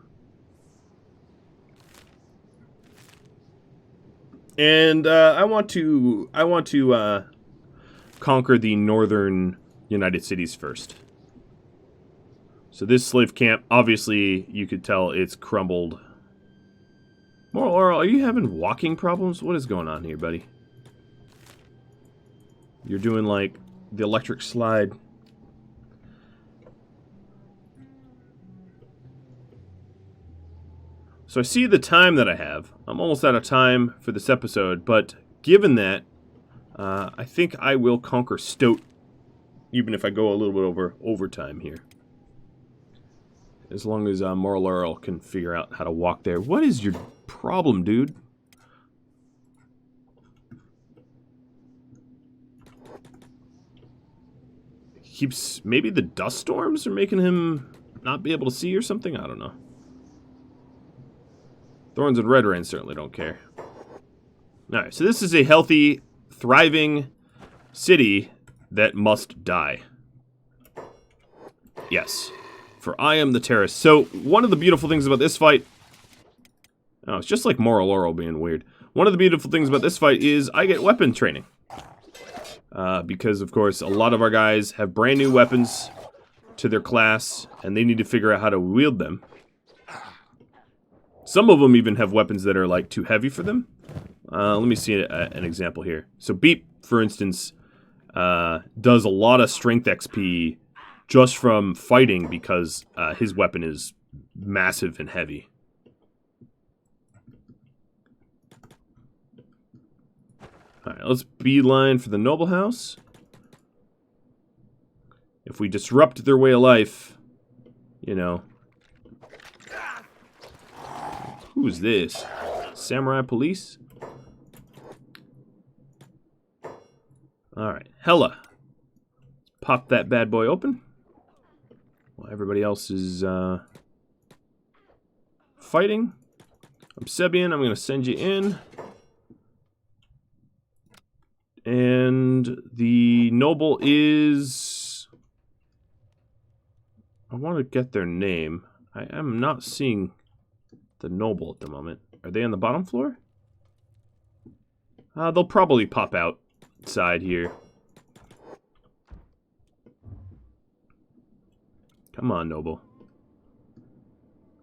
And I want to conquer the northern United Cities first. So this slave camp, obviously, you could tell it's crumbled. Moral Oral, are you having walking problems? What is going on here, buddy? You're doing, like, the electric slide. So I see the time that I have. I'm almost out of time for this episode, but given that, I think I will conquer Stoat, even if I go a little bit over overtime here. As long as Moral Earl can figure out how to walk there. What is your problem, dude? Keeps... Maybe the dust storms are making him not be able to see or something? I don't know. Thorns and Red Rain certainly don't care. Alright, so this is a healthy, thriving city that must die. Yes. For I am the terrorist. So, one of the beautiful things about this fight... Oh, it's just like Moral Oral being weird. One of the beautiful things about this fight is I get weapon training. Because, of course, a lot of our guys have brand new weapons to their class, and they need to figure out how to wield them. Some of them even have weapons that are, like, too heavy for them. Let me see an example here. So Beep, for instance, does a lot of strength XP just from fighting because his weapon is massive and heavy. Alright, let's beeline for the Noble House. If we disrupt their way of life, you know. Who's this? Samurai police? Alright, Hella. Pop that bad boy open. While everybody else is fighting. Obsebian, I'm going to send you in. And the noble is... I want to get their name. I am not seeing the noble at the moment. Are they on the bottom floor? They'll probably pop outside here. Come on, noble.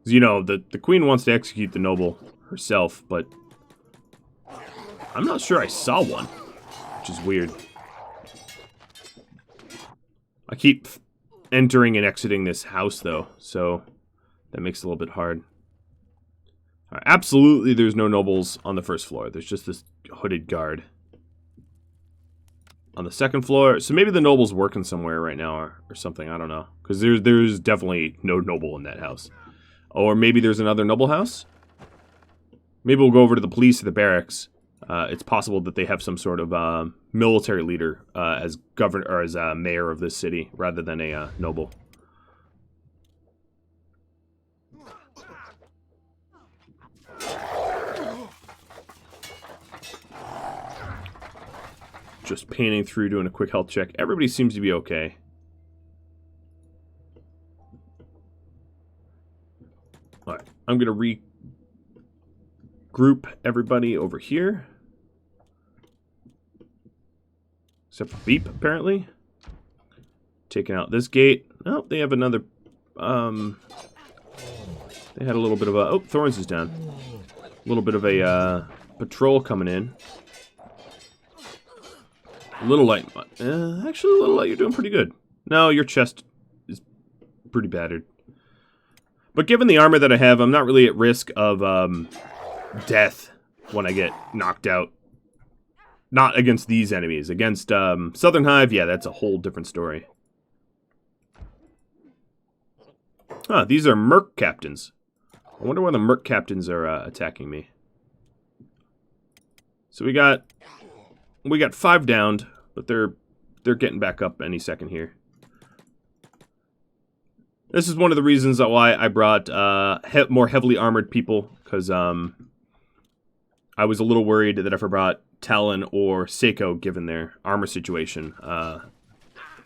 'Cause, you know, the queen wants to execute the noble herself, but I'm not sure I saw one. Which is weird. I keep entering and exiting this house, though, so that makes it a little bit hard. Right, absolutely, there's no nobles on the first floor. There's just this hooded guard. On the second floor, so maybe the noble's working somewhere right now or something, I don't know. Because there's definitely no noble in that house. Or maybe there's another noble house? Maybe we'll go over to the police or the barracks. It's possible that they have some sort of military leader as governor or as mayor of this city rather than a noble. Just panning through, doing a quick health check. Everybody seems to be okay. All right, I'm gonna regroup everybody over here. Except for Beep, apparently. Taking out this gate. Oh, they have another... they had a little bit of a... Oh, Thorns is down. A little bit of a patrol coming in. A little light. Actually, a little light. You're doing pretty good. No, your chest is pretty battered. But given the armor that I have, I'm not really at risk of death when I get knocked out. Not against these enemies. Against Southern Hive, yeah, that's a whole different story. Huh, these are Merc Captains. I wonder why the Merc Captains are attacking me. So we got 5 downed, but they're getting back up any second here. This is one of the reasons why I brought more heavily armored people, because I was a little worried that if I brought Talon or Seiko, given their armor situation,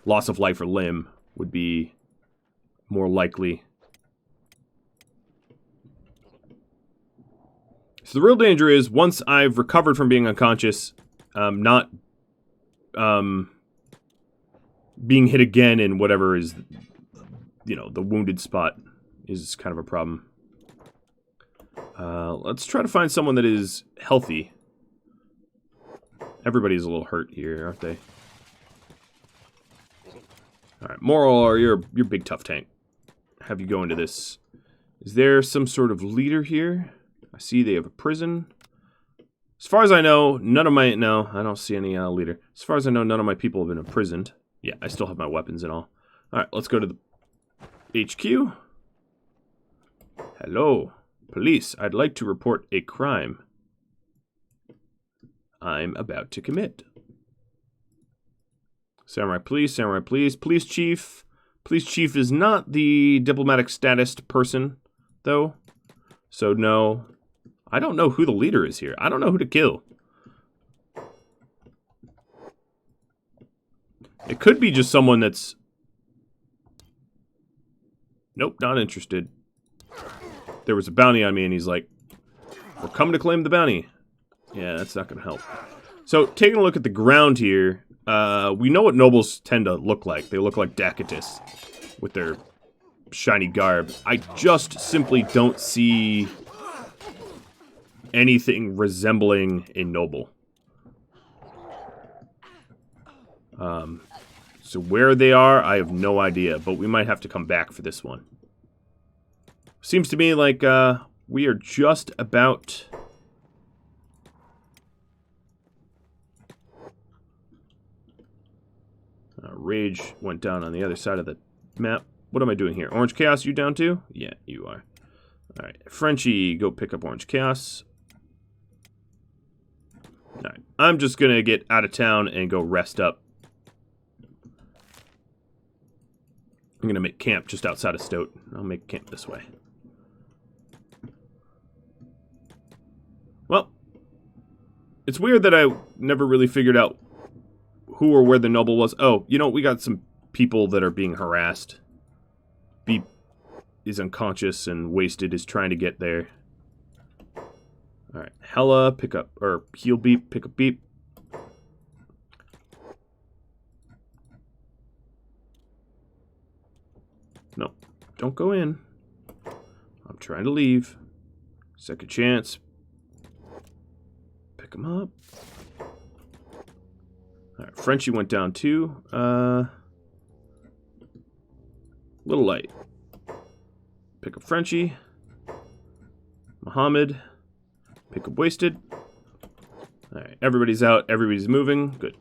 loss of life or limb would be more likely. So the real danger is once I've recovered from being unconscious, not being hit again in whatever is, the wounded spot is kind of a problem. Let's try to find someone that is healthy. Everybody's a little hurt here, aren't they? Alright, Moral, you're big tough tank. Have you go into this. Is there some sort of leader here? I see they have a prison. As far as I know, no, I don't see any leader. As far as I know, none of my people have been imprisoned. Yeah, I still have my weapons and all. Alright, let's go to the HQ. Hello, police. I'd like to report a crime I'm about to commit. Samurai police, police chief. Police chief is not the diplomatic status person, though. So no, I don't know who the leader is here. I don't know who to kill. It could be just someone that's... Nope, not interested. There was a bounty on me and he's like, we're coming to claim the bounty. Yeah, that's not going to help. So, taking a look at the ground here, we know what nobles tend to look like. They look like Dacitus with their shiny garb. I just simply don't see anything resembling a noble. So where they are, I have no idea, but we might have to come back for this one. Seems to me like we are just about... Rage went down on the other side of the map. What am I doing here? Orange Chaos, you down too? Yeah, you are. Alright, Frenchie, go pick up Orange Chaos. Alright, I'm just going to get out of town and go rest up. I'm going to make camp just outside of Stoat. I'll make camp this way. Well, it's weird that I never really figured out who or where the noble was. Oh, we got some people that are being harassed. Beep is unconscious and Wasted is trying to get there. Alright, Hella, pick up, or heal Beep, pick up Beep. No, don't go in. I'm trying to leave. Second chance. Pick him up. Alright, Frenchie went down too. Little light. Pick up Frenchie. Muhammad. Pick up Wasted. Alright, everybody's out. Everybody's moving. Good.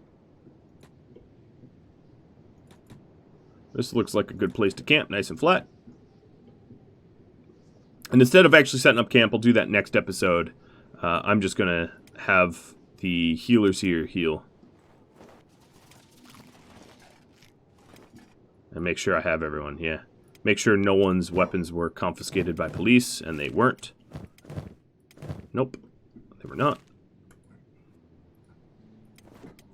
This looks like a good place to camp. Nice and flat. And instead of actually setting up camp, I'll do that next episode. I'm just going to have the healers here heal. And make sure I have everyone, yeah. Make sure no one's weapons were confiscated by police, and they weren't. Nope, they were not.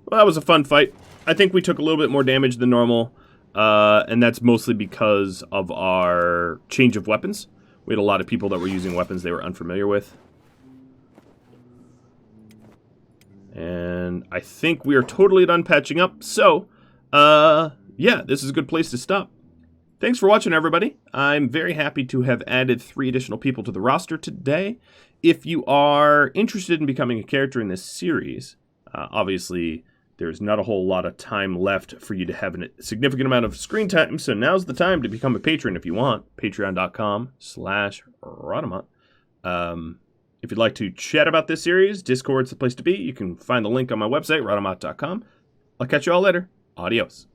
Well, that was a fun fight. I think we took a little bit more damage than normal, and that's mostly because of our change of weapons. We had a lot of people that were using weapons they were unfamiliar with. And I think we are totally done patching up, so, yeah, this is a good place to stop. Thanks for watching, everybody. I'm very happy to have added 3 additional people to the roster today. If you are interested in becoming a character in this series, obviously there's not a whole lot of time left for you to have a significant amount of screen time, so now's the time to become a patron if you want. Patreon.com/Radamat. If you'd like to chat about this series, Discord's the place to be. You can find the link on my website, Radamat.com. I'll catch you all later. Adios.